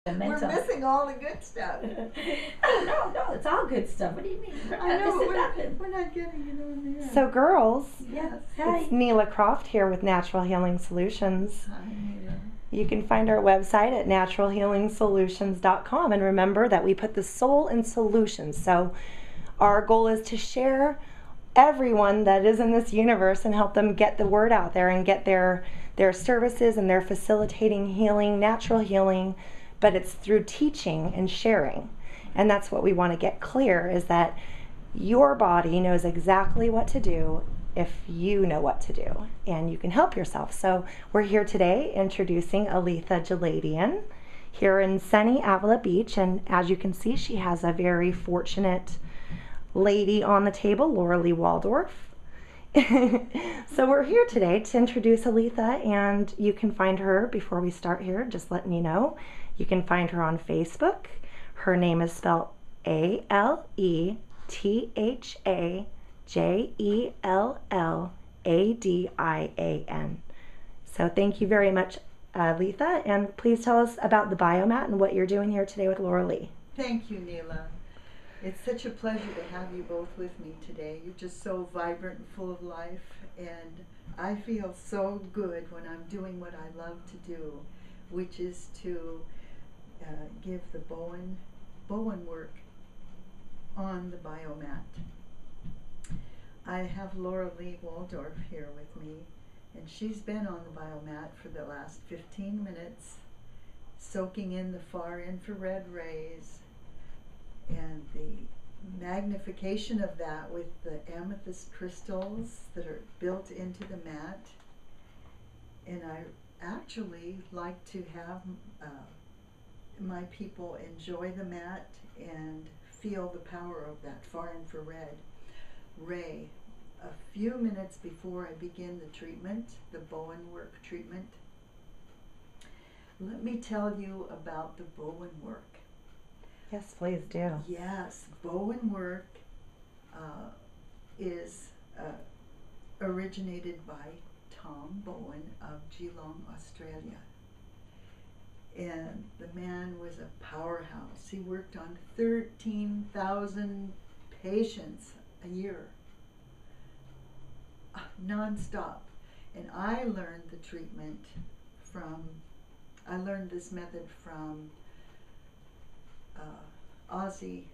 We're missing all the good stuff. No, it's all good stuff. What do you mean? I know, we're not getting it on there. So girls, Yes. Hi. it's Neela Croft here with Natural Healing Solutions. Hi, Nita. You can find our website at naturalhealingsolutions.com, and remember that we put the soul in solutions. So our goal is to share everyone that is in this universe and help them get the word out there and get their services and their facilitating healing, natural healing, but it's through teaching and sharing. And that's what we want to get clear, is that your body knows exactly what to do if you know what to do, and you can help yourself. So we're here today introducing Aletha Jelladian here in sunny Avila Beach, and as you can see, she has a very fortunate lady on the table, Laura Lee Waldorf. So we're here today to introduce Aletha, and you can find her, before we start here, just letting you know, you can find her on Facebook. Her name is spelled ALETHAJelladian. So thank you very much, Aletha, and please tell us about the Biomat and what you're doing here today with Laura Lee. Thank you, Neela. It's such a pleasure to have you both with me today. You're just so vibrant and full of life, and I feel so good when I'm doing what I love to do, which is to give the Bowen work on the Biomat. I have Laura Lee Waldorf here with me, and she's been on the Biomat for the last 15 minutes, soaking in the far infrared rays and the magnification of that with the amethyst crystals that are built into the mat. And I actually like to have my people enjoy the mat and feel the power of that far infrared ray. A few minutes before I begin the treatment, the Bowen work treatment, let me tell you about the Bowen work. Yes, please do. Yes, Bowen work is originated by Tom Bowen of Geelong, Australia. And the man was a powerhouse. He worked on 13,000 patients a year, non-stop. And I learned the treatment I learned this method from Ozzy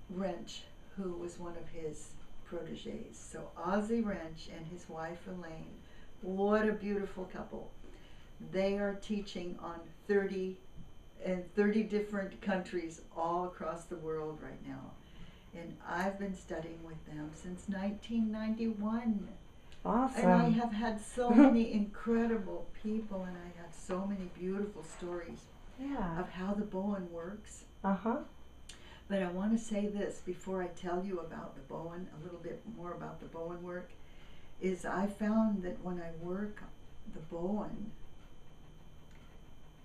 Wrench, who was one of his proteges. So Ozzy Wrench and his wife Elaine, what a beautiful couple. They are teaching on 30 different countries all across the world right now. And I've been studying with them since 1991. Awesome. And I have had so many incredible people, and I have so many beautiful stories of how the Bowen works. But I want to say this before I tell you about the Bowen, a little bit more about the Bowen work, is I found that when I work the Bowen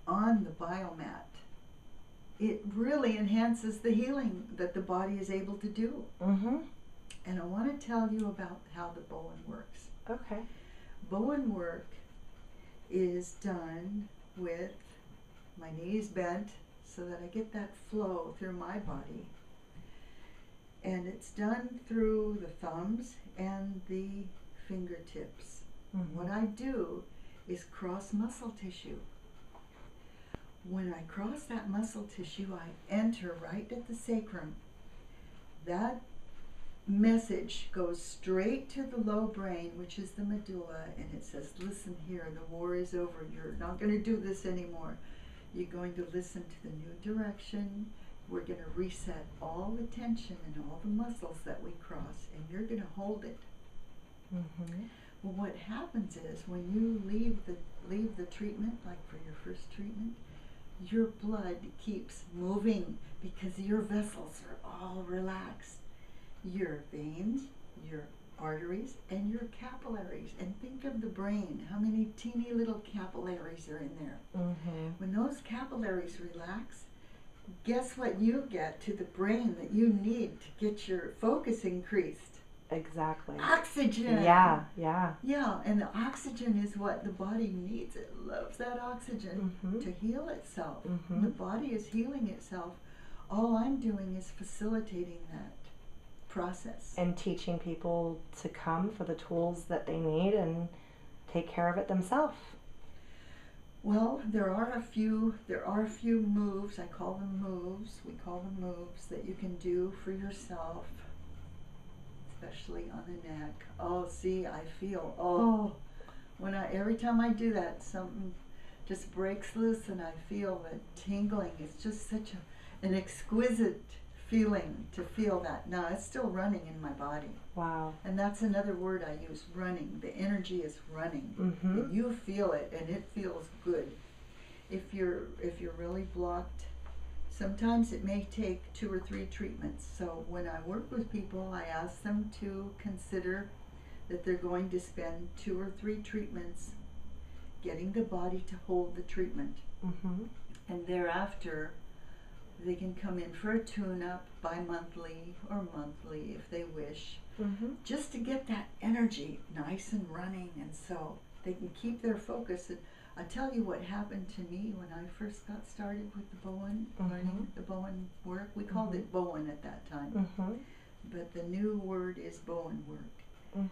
on the Biomat, it really enhances the healing that the body is able to do. And I want to tell you about how the Bowen works. Okay. Bowen work is done with my knees bent so that I get that flow through my body. And it's done through the thumbs and the fingertips. What I do is cross muscle tissue. When I cross that muscle tissue, I enter right at the sacrum. That message goes straight to the low brain, which is the medulla, and it says, listen here, the war is over. You're not going to do this anymore. You're going to listen to the new direction. We're going to reset all the tension and all the muscles that we cross, and you're going to hold it. Well, what happens is when you leave the treatment, like for your first treatment, your blood keeps moving because your vessels are all relaxed. Your veins, your arteries, and your capillaries. And think of the brain, how many teeny little capillaries are in there. When those capillaries relax, guess what you get to the brain that you need to get your focus increased? Exactly. Oxygen. Yeah, yeah. Yeah, and the oxygen is what the body needs. It loves that oxygen Mhm. to heal itself. Mhm. And the body is healing itself. All I'm doing is facilitating that process. And teaching people to come for the tools that they need and take care of it themselves. Well, there are a few moves, I call them moves, we call them moves that you can do for yourself, especially on the neck. Oh, see, I feel, every time I do that, something just breaks loose and I feel the tingling. It's just such an exquisite feeling to feel that. Now, it's still running in my body. Wow. And that's another word I use, running. The energy is running. Mhm. And you feel it, and it feels good. If you're really blocked, sometimes it may take 2 or 3 treatments. So when I work with people, I ask them to consider that they're going to spend 2 or 3 treatments getting the body to hold the treatment. Mhm. And thereafter, they can come in for a tune-up bi-monthly or monthly if they wish, Mhm. just to get that energy nice and running, and so they can keep their focus. And I'll tell you what happened to me when I first got started with the Bowen, learning the Bowen work. We called it Bowen at that time, Mhm. but the new word is Bowen work. Mhm.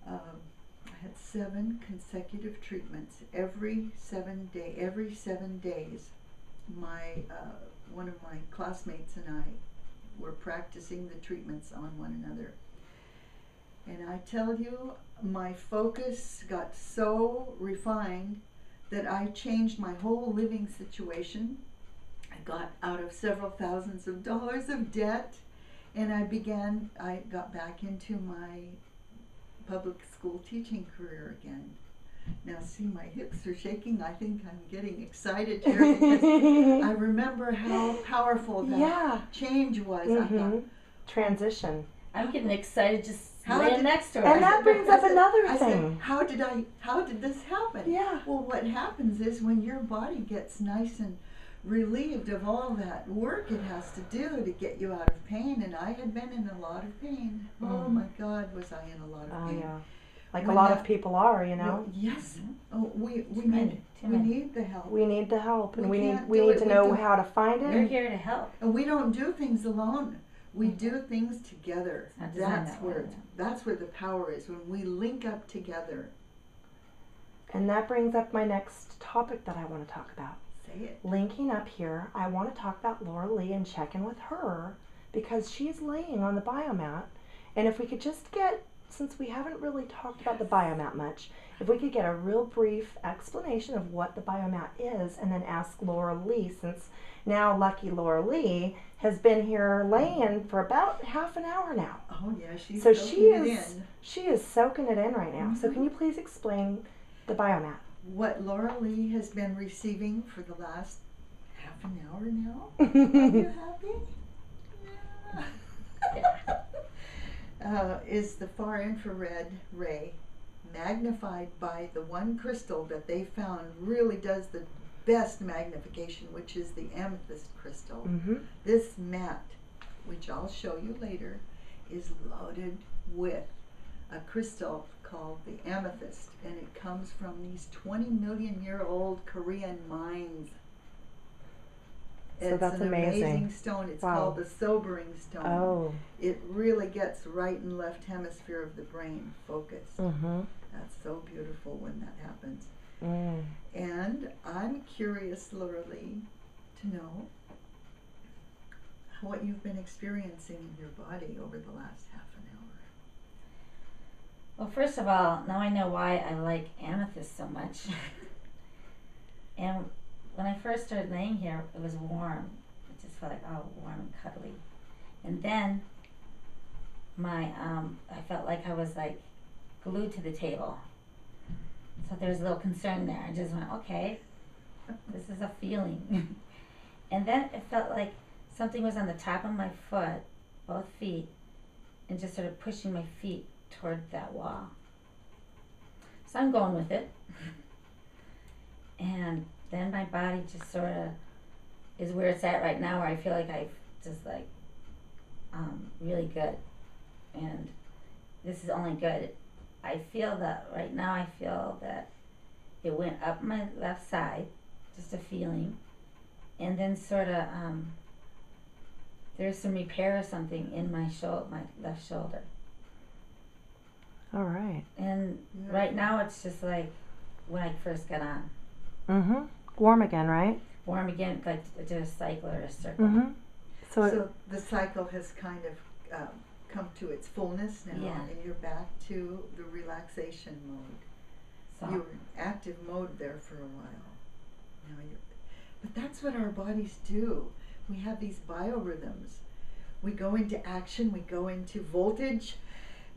I had 7 consecutive treatments every 7 days. My one of my classmates and I were practicing the treatments on one another. And I tell you, my focus got so refined that I changed my whole living situation. I got out of several thousands of dollars of debt, and I got back into my public school teaching career again. Now, see, my hips are shaking. I think I'm getting excited here because I remember how powerful that change was. I thought, transition. I'm getting excited just How laying did- next to her. And that brings up another I thing. said, how did this happen? Yeah. Well, what happens is when your body gets nice and relieved of all that work it has to do to get you out of pain, and I had been in a lot of pain. Oh my God, was I in a lot of pain. Yeah. Like When a lot that- of people are, you know. Well, yes. Oh, we many, too many. need the help. We need the help, and We we need can't do to it with know the- how to find You're it. here to help. And we don't do things alone. We do things together. It's not designed That's that way, where no. that's where the power is, when we link up together. And that brings up my next topic that I want to talk about. Say it. Linking up here, I want to talk about Laura Lee and check in with her because she's laying on the biomat. And if we could just get, since we haven't really talked about the biomat much, if we could get a real brief explanation of what the biomat is and then ask Laura Lee, since now lucky Laura Lee has been here laying for about half an hour now. Oh yeah, she's So soaking it in. she is soaking it in right now. So can you please explain the biomat? What Laura Lee has been receiving for the last half an hour now. Are you happy? Yeah. Is the far infrared ray magnified by the one crystal that they found really does the best magnification, which is the amethyst crystal. Mm-hmm. This mat, which I'll show you later, is loaded with a crystal called the amethyst, and it comes from these 20-million-year-old Korean mines. So It's that's an amazing stone. It's called the sobering stone. Oh. It really gets right and left hemisphere of the brain focused. Mm-hmm. That's so beautiful when that happens. Mm. And I'm curious, Laura Lee, to know what you've been experiencing in your body over the last half an hour. Well, first of all, now I know why I like amethyst so much. And when I first started laying here, it was warm. It just felt like, oh, warm and cuddly. And then I felt like I was like glued to the table. So there was a little concern there. I just went, okay, this is a feeling. And then it felt like something was on the top of my foot, both feet, and just sort of pushing my feet toward that wall. So I'm going with it. And then my body just sort of is where it's at right now, where I feel like I've just like really good. And this is only good. I feel that right now. I feel that it went up my left side, just a feeling, and then sort of there's some repair or something in my my left shoulder. All right. And right now it's just like when I first got on. Mm-hmm. Warm again, right? Warm again, like just a cycle or a circle. Mm-hmm. So the cycle has kind of come to its fullness now, Yeah. and you're back to the relaxation mode. So You were in active mode there for a while. Now but that's what our bodies do. We have these biorhythms. We go into action, we go into voltage.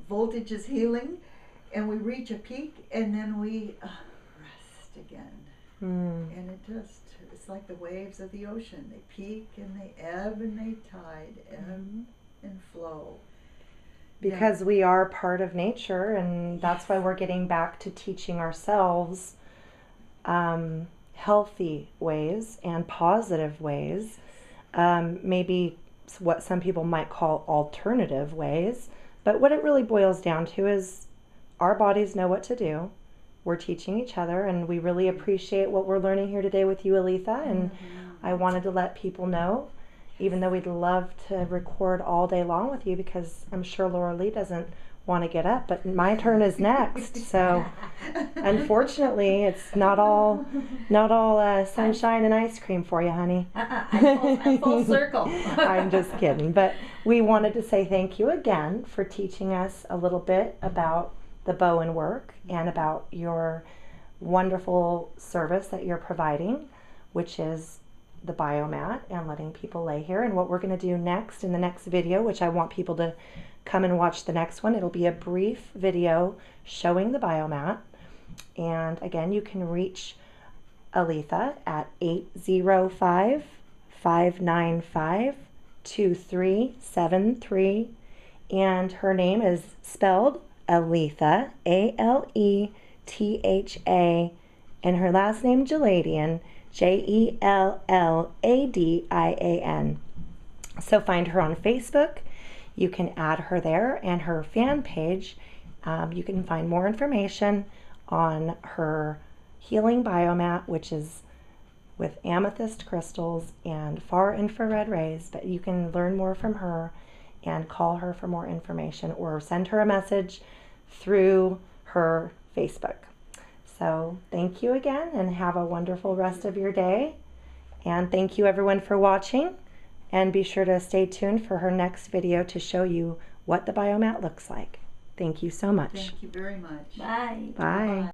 Voltage is healing, and we reach a peak, and then we rest again. And it's like the waves of the ocean. They peak and they ebb and they tide, ebb and flow. Because we are part of nature, and that's why we're getting back to teaching ourselves healthy ways and positive ways, maybe what some people might call alternative ways. But what it really boils down to is our bodies know what to do. We're teaching each other, and we really appreciate what we're learning here today with you, Aletha. And I wanted to let people know, even though we'd love to record all day long with you, because I'm sure Laura Lee doesn't want to get up, but my turn is next. So unfortunately, it's not all sunshine and ice cream for you, honey. I'm full circle. I'm just kidding. But we wanted to say thank you again for teaching us a little bit about the Bowen work and about your wonderful service that you're providing, which is the Biomat and letting people lay here. And what we're going to do next in the next video, which I want people to come and watch the next one. It'll be a brief video showing the Biomat. And again, you can reach Aletha at 805-595-2373. And her name is spelled Aletha, Aletha, and her last name Jelladian, Jelladian. So find her on Facebook. You can add her there, and her fan page. You can find more information on her healing biomat, which is with amethyst crystals and far infrared rays. But you can learn more from her and call her for more information, or send her a message through her Facebook. So thank you again, and have a wonderful rest of your day. And thank you everyone for watching. And be sure to stay tuned for her next video to show you what the Biomat looks like. Thank you so much. Thank you very much. Bye. Bye.